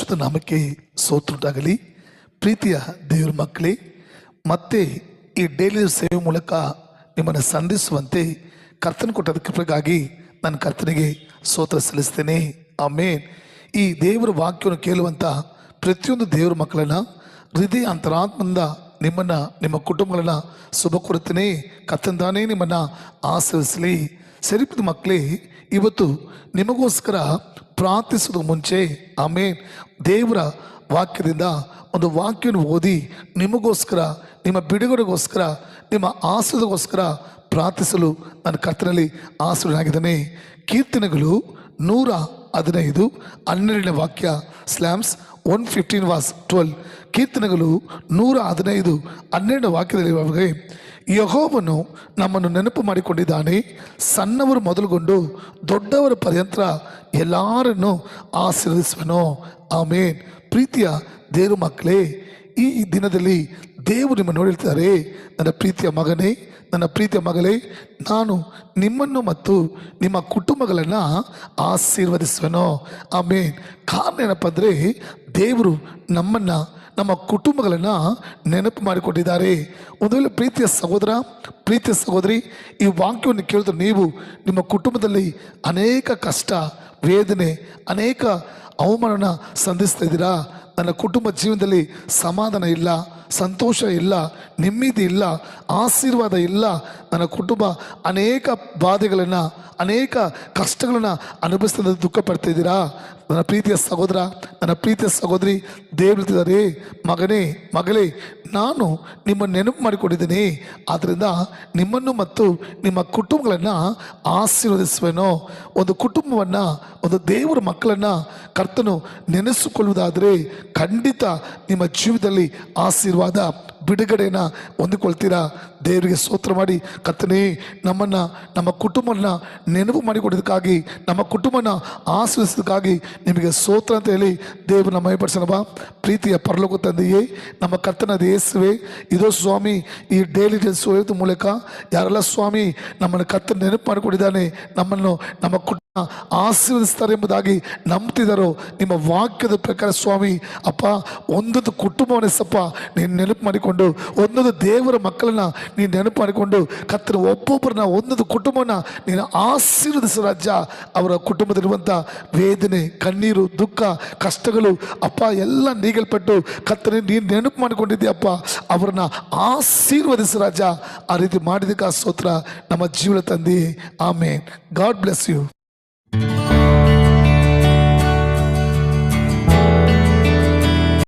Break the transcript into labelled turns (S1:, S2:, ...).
S1: ಪರಿಶುದ್ಧ ನಾಮಕ್ಕೆ ಸ್ತೋತ್ರವಾಗಲಿ. ಪ್ರೀತಿಯ ದೇವರ ಮಕ್ಕಳೇ, ಮತ್ತೆ ಈ ಡೈಲಿ ಸೇವೆ ಮೂಲಕ ನಿಮ್ಮನ್ನು ಸಂಧಿಸುವಂತೆ ಕರ್ತನ ಕೊಟ್ಟ ಕೃಪೆಗಾಗಿ ನಾನು ಕರ್ತನಿಗೆ ಸ್ತೋತ್ರ ಸಲ್ಲಿಸ್ತೇನೆ. ಆಮೇನ್. ಈ ದೇವರ ವಾಕ್ಯವನ್ನು ಕೇಳುವಂಥ ಪ್ರತಿಯೊಂದು ದೇವರ ಮಕ್ಕಳನ್ನು ಹೃದಯ ಅಂತರಾತ್ಮದಿಂದ ನಿಮ್ಮನ್ನು, ನಿಮ್ಮ ಕುಟುಂಬಗಳನ್ನು ಶುಭ ಕೊಡುತ್ತೇನೆ. ಕರ್ತಂದಾನೇ ನಿಮ್ಮನ್ನು ಆಶೀರ್ವದಿಸಲಿ. ಸರಿಪದ ಮಕ್ಕಳೇ, ಇವತ್ತು ನಿಮಗೋಸ್ಕರ ಪ್ರಾರ್ಥಿಸೋದು ಮುಂಚೆ ಆಮೇನ್ ದೇವರ ವಾಕ್ಯದಿಂದ ಒಂದು ವಾಕ್ಯವನ್ನು ಓದಿ ನಿಮಗೋಸ್ಕರ, ನಿಮ್ಮ ಬಿಡುಗಡೆಗೋಸ್ಕರ, ನಿಮ್ಮ ಆಶೀರ್ವಾದಗೋಸ್ಕರ ಪ್ರಾರ್ಥಿಸಲು ನಾನು ಕರ್ತನಲ್ಲಿ ಆಶೀರ್ವನಾಗಿದ್ದೇನೆ. ಕೀರ್ತನೆಗಳು 115:12 ವಾಕ್ಯ, ಸ್ಲ್ಯಾಮ್ಸ್ 115:12. ಕೀರ್ತನೆಗಳು 115:12 ವಾಕ್ಯದಲ್ಲಿ ಯೆಹೋವನು ನಮ್ಮನ್ನು ನೆನಪು ಮಾಡಿಕೊಂಡಿದ್ದಾನೆ, ಸಣ್ಣವರು ಮೊದಲುಗೊಂಡು ದೊಡ್ಡವರ ಪರ್ಯಂತ ಎಲ್ಲರನ್ನು ಆಶೀರ್ವದಿಸುವನು. ಆಮೇನ್. ಪ್ರೀತಿಯ ದೇವರ ಮಕ್ಕಳೇ, ಈ ದಿನದಲ್ಲಿ ದೇವರು ನಿಮ್ಮನ್ನು ನೋಡಿರ್ತಾರೆ. ನನ್ನ ಪ್ರೀತಿಯ ಮಗನೇ, ನನ್ನ ಪ್ರೀತಿಯ ಮಗಳೇ, ನಾನು ನಿಮ್ಮನ್ನು ಮತ್ತು ನಿಮ್ಮ ಕುಟುಂಬಗಳನ್ನು ಆಶೀರ್ವದಿಸುವೆನು. ಆಮೇನ್. ಕಾರಣ ಏನಪ್ಪ ಅಂದರೆ, ದೇವರು ನಮ್ಮನ್ನು, ನಮ್ಮ ಕುಟುಂಬಗಳನ್ನು ನೆನಪು ಮಾಡಿಕೊಂಡಿದ್ದಾರೆ. ಒಂದು ವೇಳೆ ಪ್ರೀತಿಯ ಸಹೋದರ, ಪ್ರೀತಿಯ ಸಹೋದರಿ, ಈ ವಾಕ್ಯವನ್ನು ಕೇಳಿದ್ರೆ ನೀವು ನಿಮ್ಮ ಕುಟುಂಬದಲ್ಲಿ ಅನೇಕ ಕಷ್ಟ, ವೇದನೆ, ಅನೇಕ ಅವಮಾನ ಸಂಧಿಸ್ತಾ ಇದ್ದೀರಾ. ನನ್ನ ಕುಟುಂಬ ಜೀವನದಲ್ಲಿ ಸಮಾಧಾನ ಇಲ್ಲ, ಸಂತೋಷ ಇಲ್ಲ, ನೆಮ್ಮದಿ ಇಲ್ಲ, ಆಶೀರ್ವಾದ ಇಲ್ಲ. ನನ್ನ ಕುಟುಂಬ ಅನೇಕ ಬಾಧೆಗಳನ್ನು, ಅನೇಕ ಕಷ್ಟಗಳನ್ನು ಅನುಭವಿಸ್ತಾ ದುಃಖ ಪಡ್ತಾಯಿದ್ದೀರಾ. ನನ್ನ ಪ್ರೀತಿಯ ಸಹೋದರ, ನನ್ನ ಪ್ರೀತಿಯ ಸಹೋದರಿ, ದೇವರಿದ್ದಾರೆ, ಮಗನೇ, ಮಗಳೇ, ನಾನು ನಿಮ್ಮನ್ನು ನೆನಪು ಮಾಡಿಕೊಂಡಿದ್ದೀನಿ. ಆದ್ದರಿಂದ ನಿಮ್ಮನ್ನು ಮತ್ತು ನಿಮ್ಮ ಕುಟುಂಬಗಳನ್ನು ಆಶೀರ್ವದಿಸುವೆನು. ಒಂದು ಕುಟುಂಬವನ್ನು, ಒಂದು ದೇವರ ಮಕ್ಕಳನ್ನು ಕರ್ತನು ನೆನೆಸಿಕೊಳ್ಳುವುದಾದರೆ ಖಂಡಿತ ನಿಮ್ಮ ಜೀವಿತದಲ್ಲಿ ಆಶೀರ್ವಾದ, ಬಿಡುಗಡೆಯನ್ನು ಹೊಂದಿಕೊಳ್ತೀರಾ. ದೇವರಿಗೆ ಸ್ತೋತ್ರ ಮಾಡಿ, ಕರ್ತನೇ, ನಮ್ಮನ್ನು, ನಮ್ಮ ಕುಟುಂಬವನ್ನು ನೆನಪು ಮಾಡಿಕೊಡೋದಕ್ಕಾಗಿ, ನಮ್ಮ ಕುಟುಂಬನ ಆಶೀರ್ವದಿಸೋದಕ್ಕಾಗಿ ನಿಮಗೆ ಸ್ತೋತ್ರ ಅಂತ ಹೇಳಿ ದೇವರನ್ನ ಮಹಿಮೆಪಡಿಸೋಣ ಬಾ. ಪ್ರೀತಿಯ ಪರಲೋಕ ತಂದೆಯೇ, ನಮ್ಮ ಕರ್ತನಾದ ಯೇಸುವೇ, ಇದೋ ಸ್ವಾಮಿ, ಈ ಡೈಲಿ ಸೋಯೋದ ಮೂಲಕ ಯಾರೆಲ್ಲ ಸ್ವಾಮಿ ನಮ್ಮನ್ನು ಕರ್ತನ ನೆನಪು ಮಾಡಿಕೊಂಡಿದ್ದಾನೆ, ನಮ್ಮನ್ನು, ನಮ್ಮ ಕುಟುಂಬ ಆಶೀರ್ವದಿಸ್ತಾರೆ ಎಂಬುದಾಗಿ ನಂಬ್ತಿದ್ದಾರೋ, ನಿಮ್ಮ ವಾಕ್ಯದ ಪ್ರಕಾರ ಸ್ವಾಮಿ ಅಪ್ಪ, ಒಂದೊಂದು ಕುಟುಂಬವನ್ನೇ ಸಪ್ಪ ನೀನು ನೆನಪು ಮಾಡಿಕೊಂಡು, ಒಂದೊಂದು ದೇವರ ಮಕ್ಕಳನ್ನ ನೀನು ನೆನಪು ಮಾಡಿಕೊಂಡು ಕರ್ತನ ಒಬ್ಬೊಬ್ಬರನ್ನ, ಒಂದೊಂದು ಕುಟುಂಬನ ನೀನು ಆಶೀರ್ವದಿಸು ರಾಜ. ಅವರ ಕುಟುಂಬದಲ್ಲಿರುವಂಥ ವೇದನೆ, ಕಣ್ಣೀರು, ದುಃಖ, ಕಷ್ಟಗಳು ಅಪ್ಪ ಎಲ್ಲ ನೀಗಲ್ಪಟ್ಟು ಕರ್ತನೆ ನೀನು ನೆನಪು ಮಾಡಿಕೊಂಡಿದ್ದೀಯಪ್ಪ, ಅವರನ್ನ ಆಶೀರ್ವದಿಸು ರಾಜ. ಆ ರೀತಿ ಮಾಡಿದಕ್ಕೆ ಸ್ತೋತ್ರ ನಮ್ಮ ಜೀವನ ತಂದೆ. ಆಮೇನ್. God bless you.